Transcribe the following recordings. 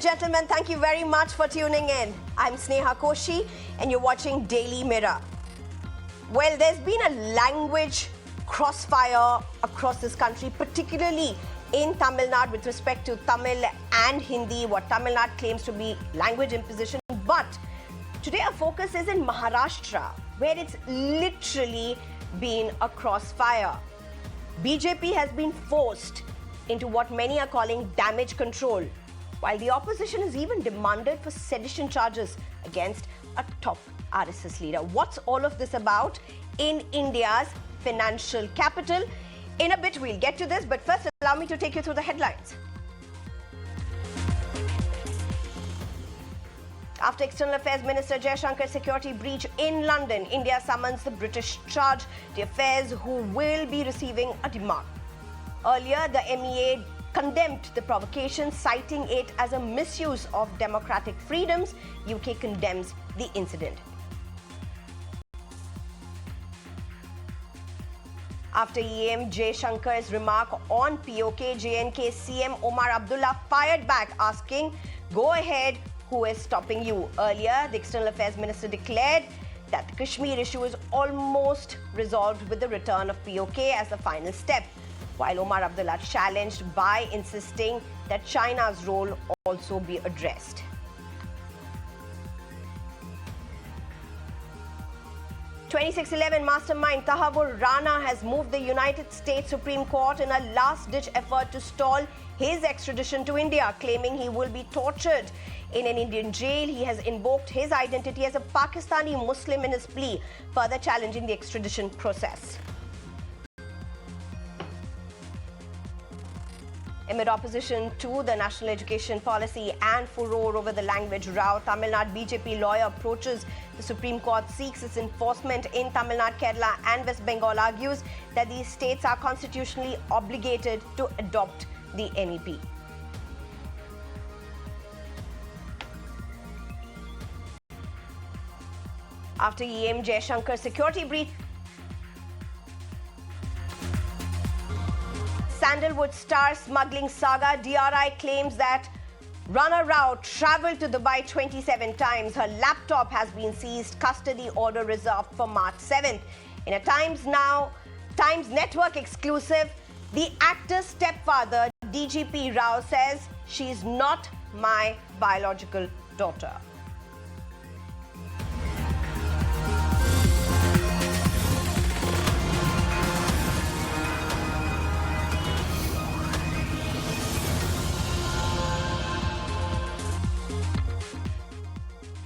and gentlemen, thank you very much for tuning in. I'm Sneha Koshy and you're watching Daily Mirror. Well, there's been a language crossfire across this country, particularly in Tamil Nadu with respect to Tamil and Hindi, what Tamil Nadu claims to be language imposition. But today our focus is in Maharashtra, where it's literally been a crossfire. BJP has been forced into what many are calling damage control, while the opposition has even demanded for sedition charges against a top RSS leader. What's all of this about in India's financial capital? In a bit, we'll get to this, but first, allow me to take you through the headlines. After External Affairs Minister Jaishankar's security breach in London, India summons the British charge d'affaires who will be receiving a demand. Earlier, the MEA condemned the provocation, citing it as a misuse of democratic freedoms. UK condemns the incident. After EM Jaishankar's remark on POK, JNK CM Omar Abdullah fired back, asking, "Go ahead, who is stopping you?" Earlier, the External Affairs Minister declared that the Kashmir issue is almost resolved with the return of POK as the final step, while Omar Abdullah challenged by insisting that China's role also be addressed. '2611 mastermind Tahavur Rana has moved the United States Supreme Court in a last-ditch effort to stall his extradition to India, claiming he will be tortured in an Indian jail. He has invoked his identity as a Pakistani Muslim in his plea, further challenging the extradition process. Amid opposition to the national education policy and furore over the language row, Tamil Nadu BJP lawyer approaches the Supreme Court, seeks its enforcement in Tamil Nadu, Kerala and West Bengal, argues that these states are constitutionally obligated to adopt the NEP. After EM Jaishankar's security breach, Sandalwood star smuggling saga, DRI claims that Rana Rao travelled to Dubai 27 times. Her laptop has been seized, custody order reserved for March 7th. In a Times Network exclusive, the actor's stepfather, DGP Rao, says she's not my biological daughter.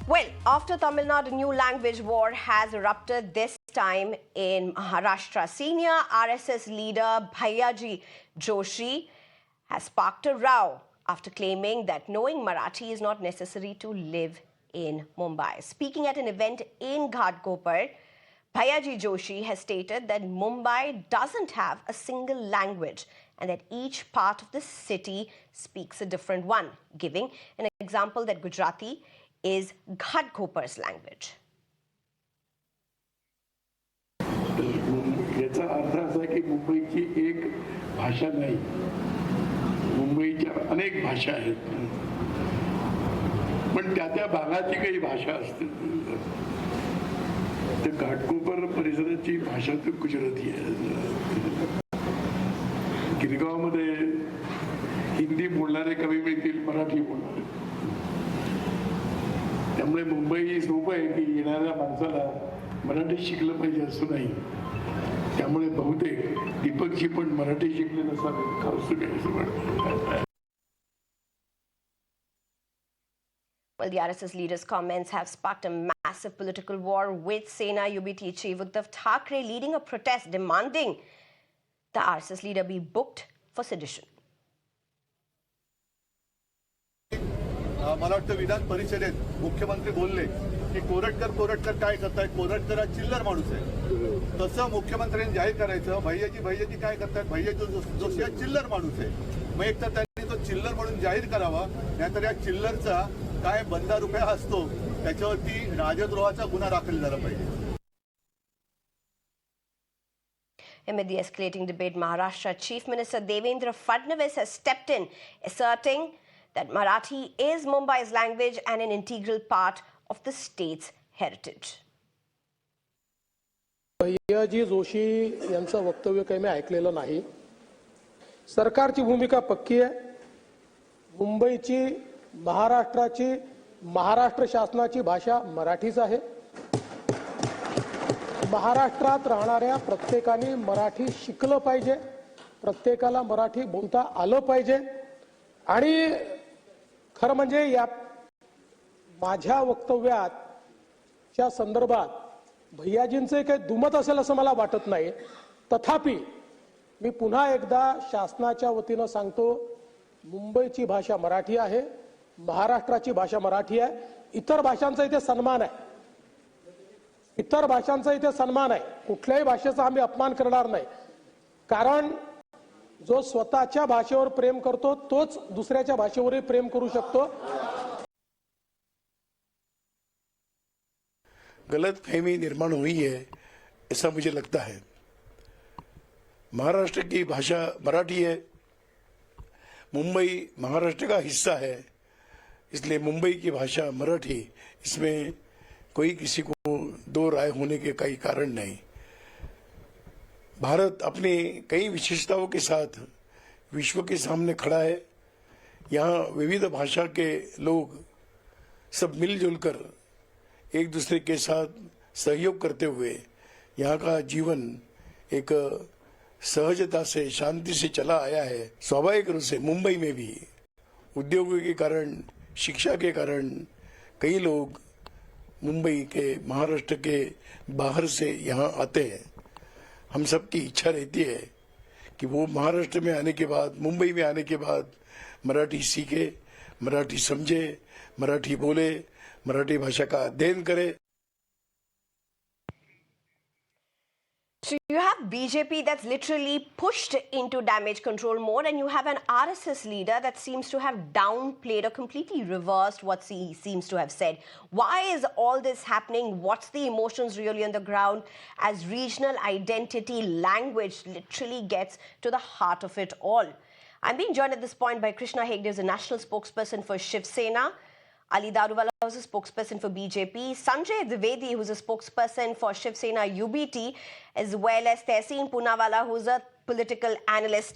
Well, after Tamil Nadu, a new language war has erupted, this time in Maharashtra. Senior RSS leader Bhaiyyaji Joshi has sparked a row after claiming that knowing Marathi is not necessary to live in Mumbai. Speaking at an event in Ghatkopar, Bhaiyyaji Joshi has stated that Mumbai doesn't have a single language and that each part of the city speaks a different one, giving an example that Gujarati is Ghatkopar's language. याचा अर्थ असा की मुंबईची एक भाषा नाही, मुंबईच्या अनेक भाषा आहेत, पण त्या भागाची काही भाषा असते. त्या घाटकोपर परिसराची भाषा तर गुजराती आहे. गिरगावमध्ये हिंदी बोलणारे कमी मिळतील, मराठी बोलणारे. त्यामुळे मुंबई सोपं आहे की येणाऱ्या माणसाला मराठी शिकलं पाहिजे असं नाही. त्यामुळे बहुतेक दीपकजी पण मराठी शिकले नसावेत असं वाटतं. Well, the RSS leader's comments have sparked a massive political war, with Sena-UBT chief Uddhav Thackeray leading a protest demanding the RSS leader be booked for sedition. मला वाटतं विधान परिषदेत मुख्यमंत्री बोलले की कोरटकर काय करतायत, कोरटकर हा चिल्लर माणूस आहे. तसं मुख्यमंत्र्यांनी जाहीर करायचं, भैयाजी काय करतायत, भैयाजी जोशी हा चिल्लर माणूस आहे. मग एक तर त्यांनी तो चिल्लर म्हणून जाहीर करावा, नाहीतर या चिल्लरचा काय बंदा रुपया असतो त्याच्यावरती राजद्रोहाचा गुन्हा दाखल झाला पाहिजे. Amid the escalating debate, Maharashtra Chief Minister Devendra Fadnavis has stepped in, asserting that Marathi is Mumbai's language and an integral part of the state's heritage. भैयाजी जोशी यांचं वक्तव्य काही मी ऐकलेलं नाही. सरकारची भूमिका पक्की आहे. मुंबईची, महाराष्ट्राची, महाराष्ट्र शासनाची भाषा मराठीच आहे. महाराष्ट्रात राहणाऱ्या प्रत्येकाने मराठी शिकलं पाहिजे. प्रत्येकाला मराठी बोलता आलं पाहिजे. आणि खरं म्हणजे या माझ्या वक्तव्याच्या संदर्भात भैयाजींचे काही दुमत असेल असं मला वाटत नाही. तथापि मी पुन्हा एकदा शासनाच्या वतीनं सांगतो, मुंबईची भाषा मराठी आहे, महाराष्ट्राची भाषा मराठी आहे. इतर भाषांचा इथे सन्मान आहे. इतर भाषांचा इथे सन्मान आहे. कुठल्याही भाषेचा आम्ही अपमान करणार नाही. कारण जो स्वतःच्या भाषेवर प्रेम करतो तोच दुसऱ्याच्या भाषेवरही प्रेम करू शकतो. गलतफहमी निर्माण हुई है ऐसा मुझे लगता है. महाराष्ट्र की भाषा मराठी है. मुंबई महाराष्ट्र का हिस्सा है, इसलिए मुंबई की भाषा मराठी, इसमें कोई किसी को दो राय होने के कई कारण नहीं. भारत अपनी कई विशेषताओं के साथ विश्व के सामने खड़ा है. यहाँ विविध भाषा के लोग सब मिलजुल कर एक दूसरे के साथ सहयोग करते हुए यहाँ का जीवन एक सहजता से, शांति से चला आया है. स्वाभाविक रूप से मुंबई में भी उद्योगों के कारण, शिक्षा के कारण कई लोग मुंबई के, महाराष्ट्र के बाहर से यहाँ आते हैं. हम सबकी इच्छा रहती है कि वो महाराष्ट्र में आने के बाद, मुंबई में आने के बाद मराठी सीखे, मराठी समझे, मराठी बोले, मराठी भाषा का अध्ययन करे. So you have BJP that's literally pushed into damage control mode, and you have an RSS leader that seems to have downplayed or completely reversed what he seems to have said. Why is all this happening? What's the emotions really on the ground as regional identity, language literally gets to the heart of it all? I'm being joined at this point by Krishna Hegde, who's a national spokesperson for Shiv Sena. Ali Daruwala, who's a spokesperson for BJP, Sanjay Dwivedi, who's a spokesperson for Shiv Sena-UBT, as well as Tehseen Poonawalla, who's a political analyst.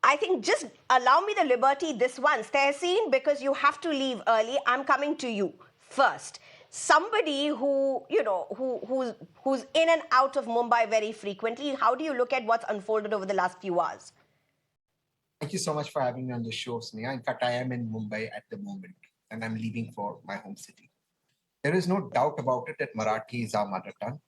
I think just allow me the liberty this once. Tehseen, because you have to leave early, I'm coming to you first. Somebody who, you know, who's in and out of Mumbai very frequently, how do you look at what's unfolded over the last few hours? Thank you so much for having me on the show, Sneha. In fact, I am in Mumbai at the moment, and I'm leaving for my home city. There is no doubt about it that Marathi is our mother tongue.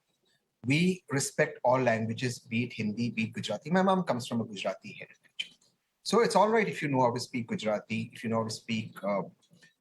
We respect all languages, be it Hindi, be it Gujarati. My mom comes from a Gujarati heritage. So it's all right if you know how to speak Gujarati, if you know how to speak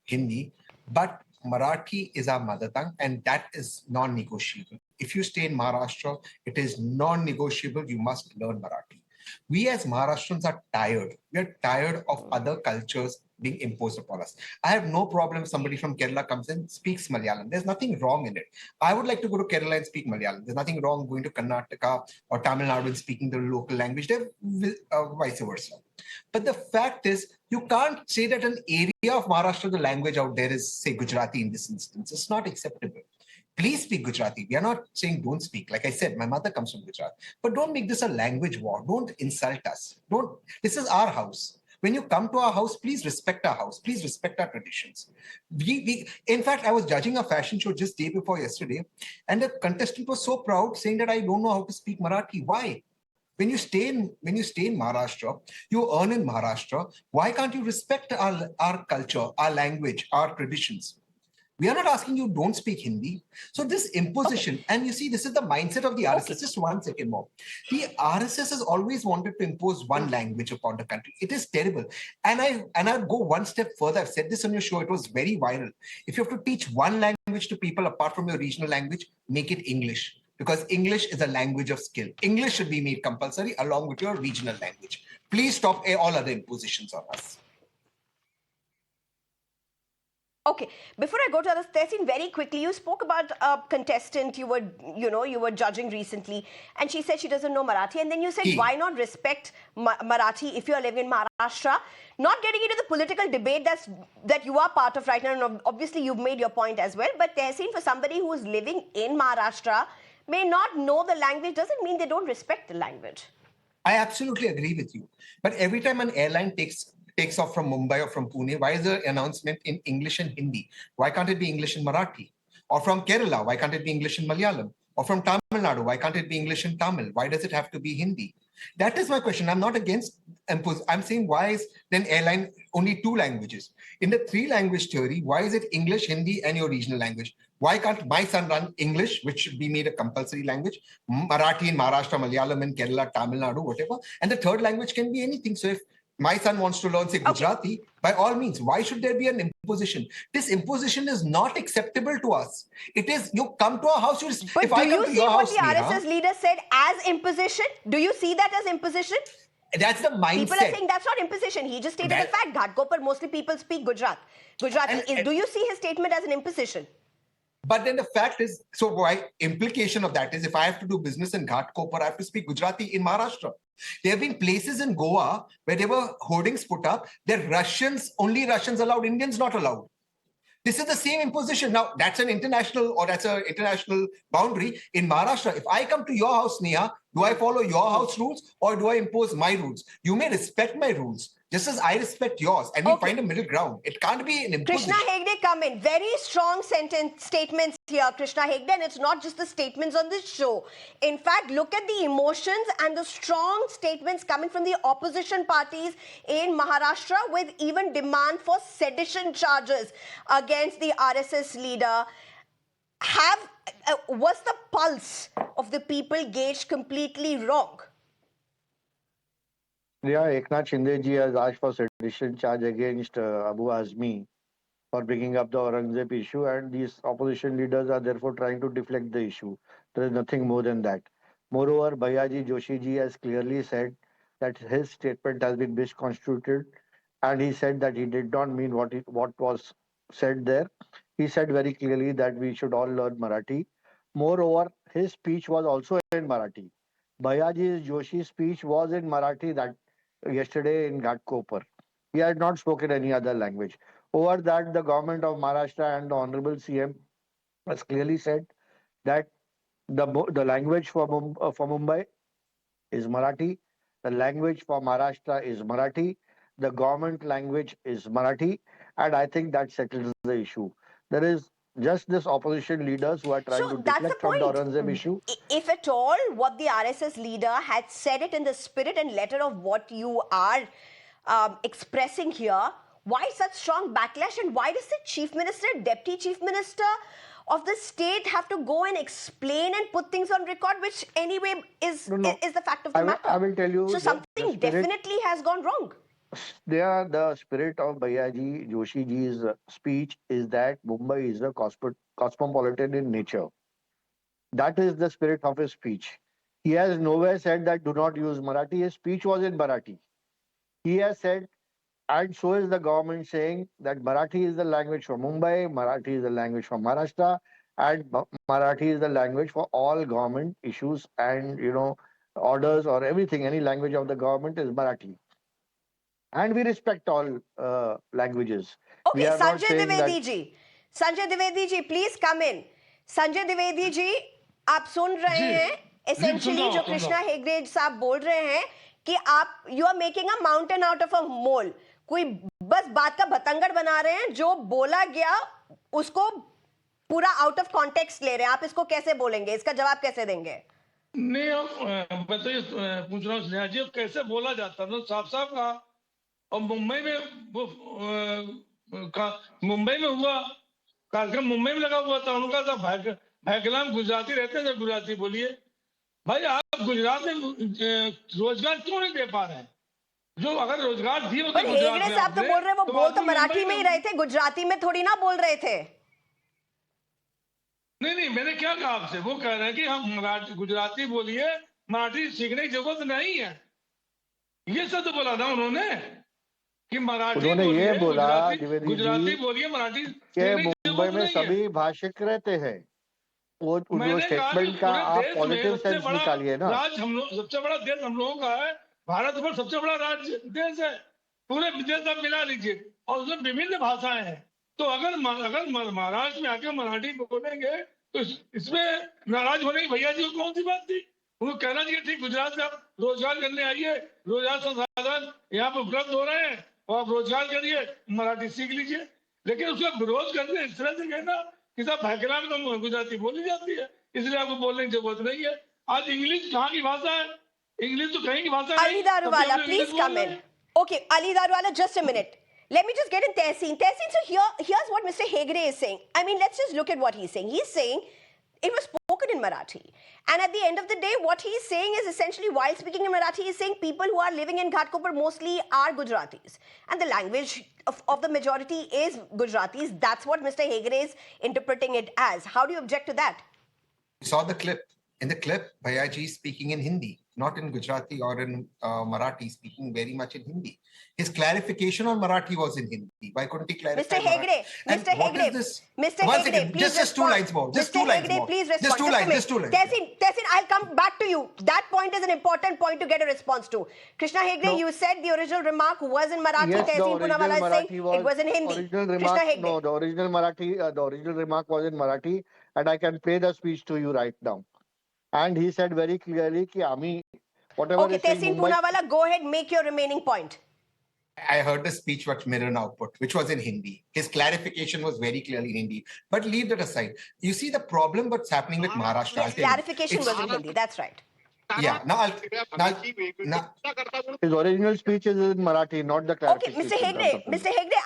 Hindi, but Marathi is our mother tongue, and that is non-negotiable. If you stay in Maharashtra, it is non-negotiable. You must learn Marathi. We as Maharashtrians are tired. We are tired of other cultures being imposed upon us. I have no problem if somebody from Kerala comes and speaks Malayalam. There's nothing wrong in it. I would like to go to Kerala and speak Malayalam. There's nothing wrong going to Karnataka or Tamil Nadu and speaking the local language. They're vice versa. But the fact is, you can't say that an area of Maharashtra, the language out there is, say, Gujarati in this instance. It's not acceptable. Please speak Gujarati. We are not saying don't speak. Like I said, my mother comes from Gujarat. But don't make this a language war. Don't insult us. This is our house. When you come to our house, please respect our house. Please respect our traditions. In fact, I was judging a fashion show just day before yesterday, and the contestant was so proud, saying that I don't know how to speak Marathi. Why? When you stay in Maharashtra, you earn in Maharashtra. Why can't you respect our culture, our language, our traditions? We are not asking you don't speak Hindi. So this imposition, and you see, this is the mindset of the RSS. Okay. Just 1 second more. The RSS has always wanted to impose one language upon the country. It is terrible. And I'll go one step further. I've said this on your show. It was very viral. If you have to teach one language to people apart from your regional language, make it English. Because English is a language of skill. English should be made compulsory along with your regional language. Please stop all other impositions on us. Okay, before I go to others, Tehseen, very quickly, you spoke about a contestant you were judging recently, and she said she doesn't know Marathi, and then you said, why not respect Marathi if you are living in Maharashtra? Not getting into the political debate that you are part of right now, and obviously you've made your point as well, but Tehseen, for somebody who is living in Maharashtra, may not know the language, doesn't mean they don't respect the language. I absolutely agree with you. But every time an airline takes off from Mumbai or from Pune, why is the announcement in English and Hindi? Why can't it be English and Marathi? Or from Kerala, why can't it be English and Malayalam? Or from Tamil Nadu, why can't it be English and Tamil? Why does it have to be Hindi? That is my question. I'm not against impose. I'm saying, why is then airline only 2 languages? In the 3-language theory, why is it English, Hindi, and your regional language? Why can't my son run English, which should be made a compulsory language, Marathi in Maharashtra, Malayalam in Kerala, Tamil Nadu, whatever, and the 3rd language can be anything. So if my son wants to learn, say, Gujarati, by all means, why should there be an imposition? This imposition is not acceptable to us. It is, you come to our house, but if do I you come to see your what house, the Sneha, RSS leader said as imposition? Do you see that as imposition? That's the mindset. People are saying that's not imposition. He just stated the fact. Ghatkopar, mostly people speak Gujarati. Do you see his statement as an imposition? But then the fact is, so why implication of that is, if I have to do business in Ghatkopar, I have to speak Gujarati in Maharashtra. There have been places in Goa where there were hoardings put up that only Russians allowed, Indians not allowed. This is the same imposition. Now, that's an international boundary. In Maharashtra, if I come to your house, Sneha, do I follow your house rules or do I impose my rules? You may respect my rules, just as I respect yours, and we find a middle ground. It can't be an imposition. Krishna Hegde, come in. Very strong statements here, Krishna Hegde, and it's not just the statements on this show. In fact, look at the emotions and the strong statements coming from the opposition parties in Maharashtra, with even demand for sedition charges against the RSS leader. Was the pulse of the people gauged completely wrong? Yeah, Eknath Shinde ji has asked for sedition charge against Abu Azmi for bringing up the Aurangzeb issue, and these opposition leaders are therefore trying to deflect the issue. There is nothing more than that. Moreover, Bhaiyyaji Joshi ji has clearly said that his statement has been misconstrued, and he said that he did not mean what was said there. He said very clearly that we should all learn Marathi. Moreover, his speech was also in Marathi. Bhaiyyaji Joshi's speech was in Marathi that yesterday in Ghatkopar. He had not spoken any other language. Over that, the government of Maharashtra and the Honorable CM has clearly said that the language for Mumbai is Marathi, the language for Maharashtra is Marathi, the government language is Marathi, and I think that settles the issue. There is just this opposition leaders who are trying to deflect from the Aurangzeb issue. If at all, what the RSS leader had said it in the spirit and letter of what you are expressing here, why such strong backlash, and why does the chief minister, deputy chief minister of the state have to go and explain and put things on record, which anyway is the fact of the matter? I will tell you. So something definitely has gone wrong. The spirit of Bhaiyyaji Joshi ji's speech is that Mumbai is a cosmopolitan in nature. That is the spirit of his speech. He has nowhere said that do not use Marathi. His speech was in Marathi. He has said, and so is the government saying, that Marathi is the language for Mumbai, Marathi is the language for Maharashtra, and Marathi is the language for all government issues and, orders or everything. Any language of the government is Marathi. And we respect all languages. Okay, Sanjay Dwivedi ji, please come in. Sanjay Dwivedi ji, आप सुन रहे हैं essentially जो कृष्णा हेगड़े साहब बोल रहे हैं कि आप you are making a mountain out of a mole. कोई बस बात का बतंगड़ बना रहे हैं, जो बोला गया उसको पूरा आउट ऑफ कॉन्टेक्स्ट ले रहे हैं. आप इसको कैसे बोलेंगे, इसका जवाब कैसे देंगे? नहीं, मैं तो ये पूछ रहा हूँ स्नेहा जी, कैसे बोला जाता है? साफ कहा. और मुंबई में हुआ कार्यक्रम, मुंबई में लगा हुआ था, उनका था भाईकलाम गुजराती रहते थे, गुजराती बोलिए. भाई आप गुजरात में रोजगार क्यों नहीं दे पा रहे हैं? जो अगर रोजगार थी वो हेगड़े साहब तो बोल रहे हैं, वो बोल तो मराठी में ही रहे थे, गुजराती में थोड़ी ना बोल रहे थे. नहीं, मैंने क्या कहा आपसे? वो कह रहे हैं कि हम गुजराती बोलिए, मराठी सीखने की जरूरत नहीं है. ये सब तो बोला ना उन्होंने. कि मराठी उन्होंने ये बोलिए, बोला गुजराती द्विवेदी गुजराती जी बोलिए, मराठी कि सीखने की मुंबई जरूरत में नहीं है। सभी भाषिक रहते हैं। वो मैंने कहा कि स्टेटमेंट का पूरे आप देश में पॉजिटिव सबसे सेंस बड़ा निकालिए ना। राज्य हम लोग, सबसे बड़ा देश हम लोगों का है। भारत में सबसे बड़ा राज्य देश है, पूरे देश आप मिला लीजिए, और उसमें विभिन्न भाषाएं हैं। तो अगर महाराष्ट्र में आके मराठी बोलेंगे तो इसमें नाराज होने की भैया जी को कौन सी बात थी? उनको कहना चाहिए ठीक, गुजरात से आप रोजगार करने आइए, रोजगार संसाधन यहाँ पे उपलब्ध हो रहे हैं और आप रोजगार करिए, मराठी सीख लीजिए। लेकिन उसका विरोध करने इस तरह से कहना कि साहब भाईकला में तो गुजराती बोली जाती है, इसलिए आपको बोलने की जरूरत नहीं है। आज इंग्लिश कहाँ की भाषा है? इंग्लिश तो कहीं की भाषा नहीं। Ali Darwala, सब please इंग्लिश बोल come रहे in. हैं। Okay, Ali Darwala, just a minute. Let me just get in Tehseen. Tehseen, so here's what Mr. Hegde is saying. I mean, let's just look at what he's saying. He's saying it was spoken in Marathi. And at the end of the day, what he's saying is essentially, while speaking in Marathi, he's saying people who are living in Ghatkopar mostly are Gujaratis. And the language of the majority is Gujaratis. That's what Mr. Hegde is interpreting it as. How do you object to that? You saw the clip. In the clip, Bhaiyyaji is speaking in Hindi, not in Gujarati or in Marathi, speaking very much in Hindi. His clarification on Marathi was in Hindi. Why couldn't he clarify Mr. Hegde, And Mr. what is Hegde, this? Mr. One Hegde, second, please just two respond. lines more. Just Mr. two lines Hegde, more. please respond. Just two lines. Just two lines. Tehseen, I'll come back to you. That point is an important point to get a response to. Krishna Hegde, No. you said the original remark was in Marathi. Yes, the Tehseen original Poonawalla is saying Marathi it was in Hindi. original Krishna remark. Hegde. No, the original Marathi, the original remark was in Marathi, and I can play the speech to you right now. And he said very clearly कि आम्ही whatever Okay, is saying Tehseen Mumbai. Poonawalla, go ahead, make your remaining point. I heard the speech what Miran output, which was in Hindi. His clarification was very clearly in Hindi. But leave that aside. You see the problem what's happening with Maharashtra. Yes, clarification It's- was in Hindi. That's right. Yeah. Now, His original speech is in Marathi, not the Okay, clarification. Mr. Hegde,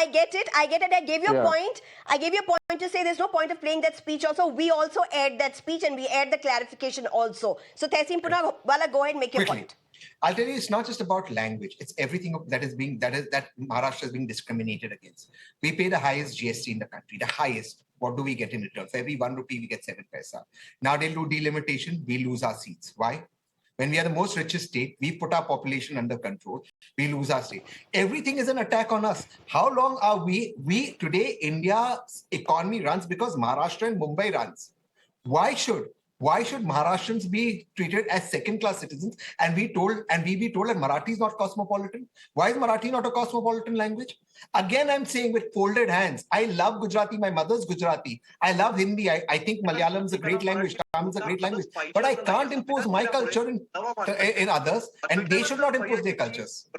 I get it. I gave you a Yeah. point. I gave you a point to say there's no point of playing that speech also. We also aired that speech and we aired the clarification also. So Tehseen Poonawalla, go ahead and make your quickly. point. I'll tell you, it's not just about language. It's everything that Maharashtra is being discriminated against. We pay the highest GST in the country, the highest. What do we get in return? For every 1 rupee, we get 7 paisa. Now they'll do delimitation, we lose our seats. Why? When we are the most richest state, we put our population under control, we lose our state. Everything is an attack on us. How long are we today, India's economy runs because Maharashtra and Mumbai runs. Why should Maharashtrians be treated as second-class citizens and we be told that Marathi is not cosmopolitan? Why is Marathi not a cosmopolitan language? Again, I'm saying with folded hands. I love Gujarati. My mother's Gujarati. I love Hindi. I think Malayalam is a great language. Tamil is a great language. But I can't impose my culture in others, and they should not impose their cultures.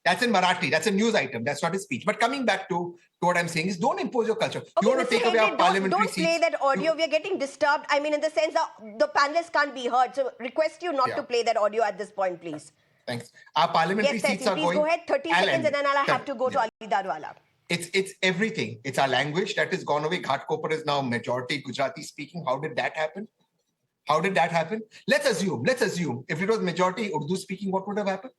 That's in Marathi. That's a news item. That's not a speech. But coming back to what I'm saying is, don't impose your culture. Okay, You want Mr. to take away Hegde, our parliamentary don't seats. play that audio. We are getting disturbed. I mean, in the sense that the panelists can't be heard. So request you not to play that audio at this point, please. Thanks. Our parliamentary Yes, seats Tehseen, are please going. go ahead. 30 I'll seconds end and then I'll have it. to go to Ali Darwala. It's everything. It's our language that has gone away. Ghatkopar is now majority Gujarati speaking. How did that happen? Let's assume if it was majority Urdu speaking, what would have happened?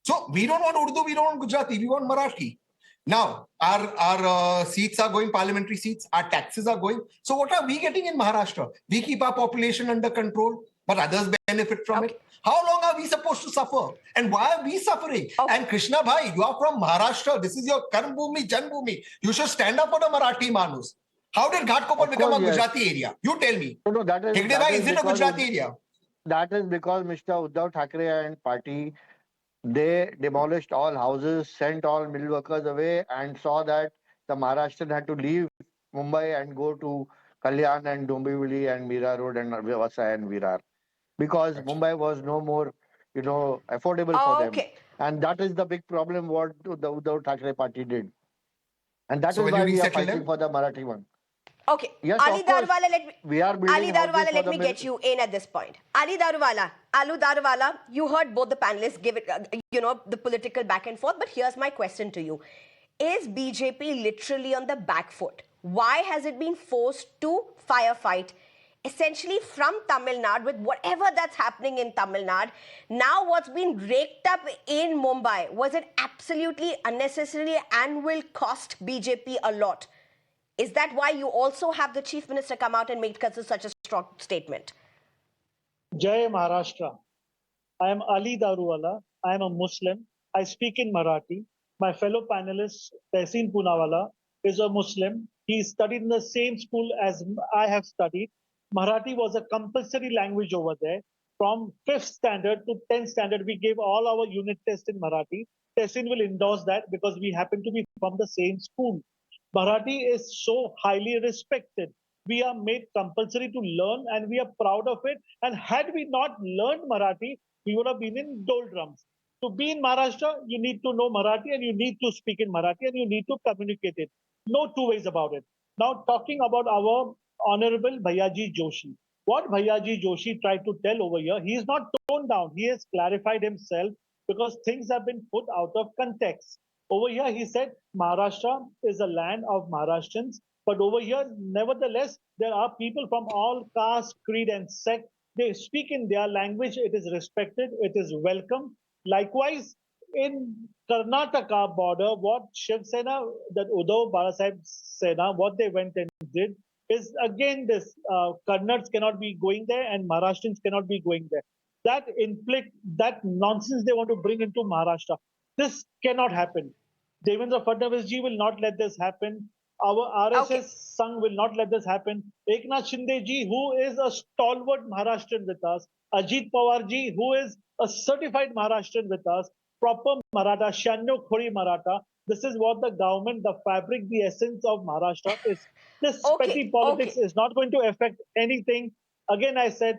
So we don't want Urdu, we don't want Gujarati, we want Marathi. Now, our seats are going, parliamentary seats, our taxes are going. So what are we getting in Maharashtra? We keep our population under control, but others benefit from it. How long are we supposed to suffer? And why are we suffering? And Krishna Bhai, you are from Maharashtra. This is your Karm Bhumi, Jan Bhumi. You should stand up for the Marathi Manus. How did Ghatkopar become a Gujarati area? You tell me. No, that is. Hegde Bhai, is it a Gujarati area? That is because Mr. Uddhav Thackeray and party, they demolished all houses, sent all mill workers away, and saw that the Maharashtrian had to leave Mumbai and go to Kalyan and Dombivli and Mira Road and Vasai and Virar, because Mumbai was no more, affordable for them. And that is the big problem what the Uddhav Thackeray party did. And that is why we are fighting for the Marathi one. Okay, Yes, Ali Darwala, let me the get you in at this point. Ali Darwala, you heard both the panelists give it, the political back and forth, but here's my question to you. Is BJP literally on the back foot? Why has it been forced to firefight essentially from Tamil Nadu with whatever that's happening in Tamil Nadu? Now what's been raked up in Mumbai, was it absolutely unnecessary and will cost BJP a lot? Is that why you also have the Chief Minister come out and make such a strong statement? Jai Maharashtra. I am Ali Darwala. I am a Muslim. I speak in Marathi. My fellow panelist, Tehseen Poonawalla, is a Muslim. He studied in the same school as I have studied. Marathi was a compulsory language over there. From 5th standard to 10th standard, we gave all our unit tests in Marathi. Tehseen will endorse that because we happen to be from the same school. Marathi is so highly respected. We are made compulsory to learn and we are proud of it. And had we not learned Marathi, we would have been in doldrums. To be in Maharashtra, you need to know Marathi and you need to speak in Marathi and you need to communicate it. No two ways about it. Now, talking about our Honorable Bhaiyyaji Joshi. What Bhaiyyaji Joshi tried to tell over here, he is not toned down. He has clarified himself because things have been put out of context. Over here, he said Maharashtra is a land of Maharashtrians. But over here, nevertheless, there are people from all caste, creed, and sect. They speak in their language. It is respected. It is welcome. Likewise, in Karnataka border, what Shiv Sena, that Uddhav Balasaheb Sena, what they went and did is again this Kannadigs cannot be going there and Maharashtrians cannot be going there. That nonsense they want to bring into Maharashtra. This cannot happen. Devendra Fadnavis ji will not let this happen. Our RSS Sangh will not let this happen. Eknath Shinde ji, who is a stalwart Maharashtrian with us. Ajit Pawar ji, who is a certified Maharashtrian with us. Proper Maratha, Shanyo Khori Maratha. This is what the government, the fabric, the essence of Maharashtra is. This petty politics is not going to affect anything. Again, I said,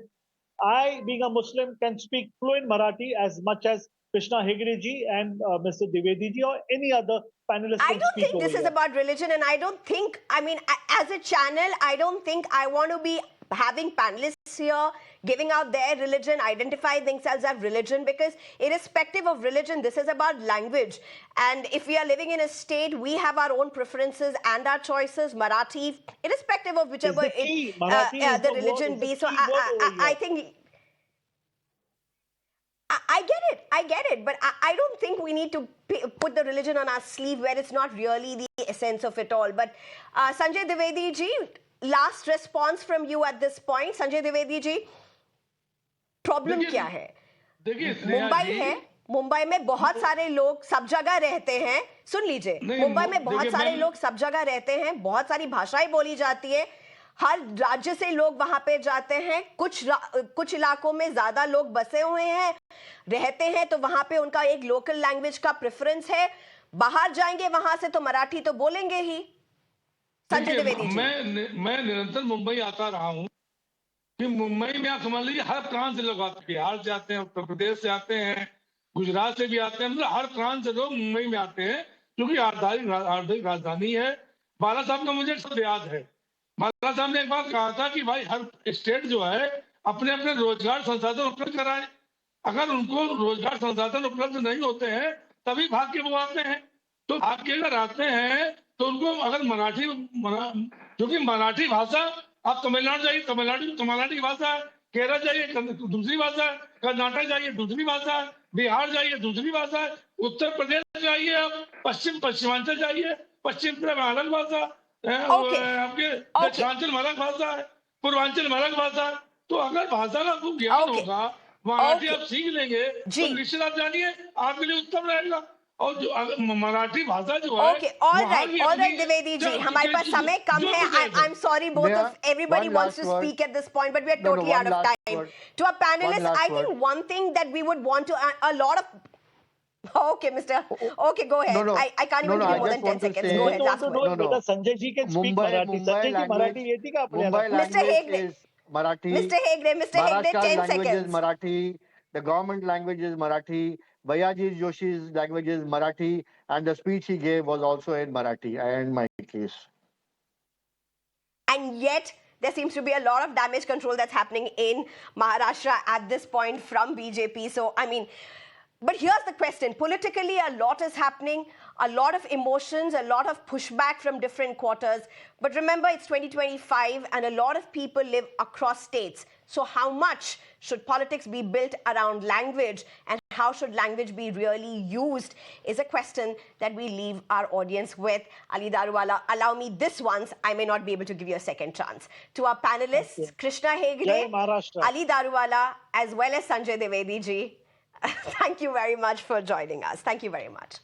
I, being a Muslim, can speak fluent Marathi as much as Krishna Hegde ji and Mr. Dwivedi ji or any other panelist I can don't speak think this over is here. about religion, and I don't think, I mean, as a channel, I don't think I want to be having panelists here giving out their religion, identifying themselves as religion, because irrespective of religion, this is about language. And if we are living in a state, we have our own preferences and our choices. Marathi, irrespective of whichever the religion be. So I think I get it, but I don't think we need to put the religion on our sleeve where it's not really the essence of it all. But Sanjay Dwivedi ji, last response from you at this point. Sanjay Dwivedi ji, problem क्या है? मुंबई है, मुंबई में बहुत सारे लोग सब जगह रहते हैं. सुन लीजिए, मुंबई में बहुत सारे लोग सब जगह रहते हैं, बहुत सारी भाषाएं बोली जाती है, हर राज्य से लोग वहां पे जाते हैं. कुछ इलाकों में ज्यादा लोग बसे हुए हैं, रहते हैं, तो वहां पे उनका एक लोकल लैंग्वेज का प्रेफरेंस है. बाहर जाएंगे वहां से तो मराठी तो बोलेंगे ही. संजय द्विवेदी जी, मैं निरंतर मुंबई आता रहा हूं कि मुंबई में आप समझ लीजिए हर प्रांत से लोग आते हैं. बिहार से आते हैं, उत्तर प्रदेश से आते हैं, गुजरात से भी आते हैं, मतलब हर प्रांत से लोग मुंबई में आते हैं क्योंकि आर्थिक राजधानी है. बाला साहब का मुझे एक शब्द याद है. बाला साहब ने एक बात कहा था कि भाई हर स्टेट जो है अपने अपने रोजगार संसाधन उपलब्ध कराए. अगर उनको रोजगार संसाधन उपलब्ध नहीं होते हैं तभी भाग के वो आते हैं. तो भाग के अगर आते हैं तो उनको अगर क्योंकि मराठी भाषा, आप तमिलनाडु जाइए, तमिलनाडु की भाषा है, केरल जाइए दूसरी भाषा है, कर्नाटक जाइए दूसरी भाषा है, बिहार जाइए दूसरी भाषा है, उत्तर प्रदेश जाइए, आप पश्चिमांचल जाइए, पश्चिम में अलग भाषा, आपके दक्षिणांचल में अलग भाषा है, पूर्वांचल में अलग भाषा है. तो अगर भाषा का खूब ज्ञान होगा, मराठी आप सीख लेंगे तो निश्चित आप जानिए आपके लिए उत्तम रहेगा. और जो मराठी भाषा जो है, ओके, ऑलराइट द्विवेदी जी, हमारे पास समय कम है. I am sorry, both of everybody wants to speak at this point, but we are totally out of time. To our panelists, I think one thing that we would want to a lot of. Okay, Mr. Okay, go ahead. I can't even give you more than 10 seconds. Go ahead, last word. Sanjay ji can speak Marathi. Sanjay ji Marathi येते का आपल्याला? Mr. Hegde is Marathi. Mr. Hegde, 10 seconds. Is Marathi. The government language is Marathi. Bhaiyyaji Joshi's language is Marathi, and the speech he gave was also in Marathi. I end my case. And yet, there seems to be a lot of damage control that's happening in Maharashtra at this point from BJP. So, I mean, but here's the question. Politically, a lot is happening, a lot of emotions, a lot of pushback from different quarters. But remember, it's 2025 and a lot of people live across states. So how much should politics be built around language, and how should language be really used is a question that we leave our audience with. Ali Daruwala, allow me this once. I may not be able to give you a second chance. To our panelists, Krishna Hegde, Ali Daruwala, as well as Sanjay Dwivedi ji, Thank you very much for joining us. Thank you very much.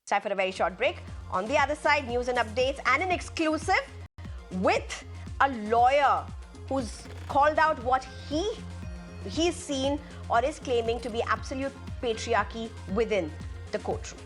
It's time for a very short break. On the other side, news and updates and an exclusive with a lawyer who's called out what he's seen or is claiming to be absolute patriarchy within the courtroom.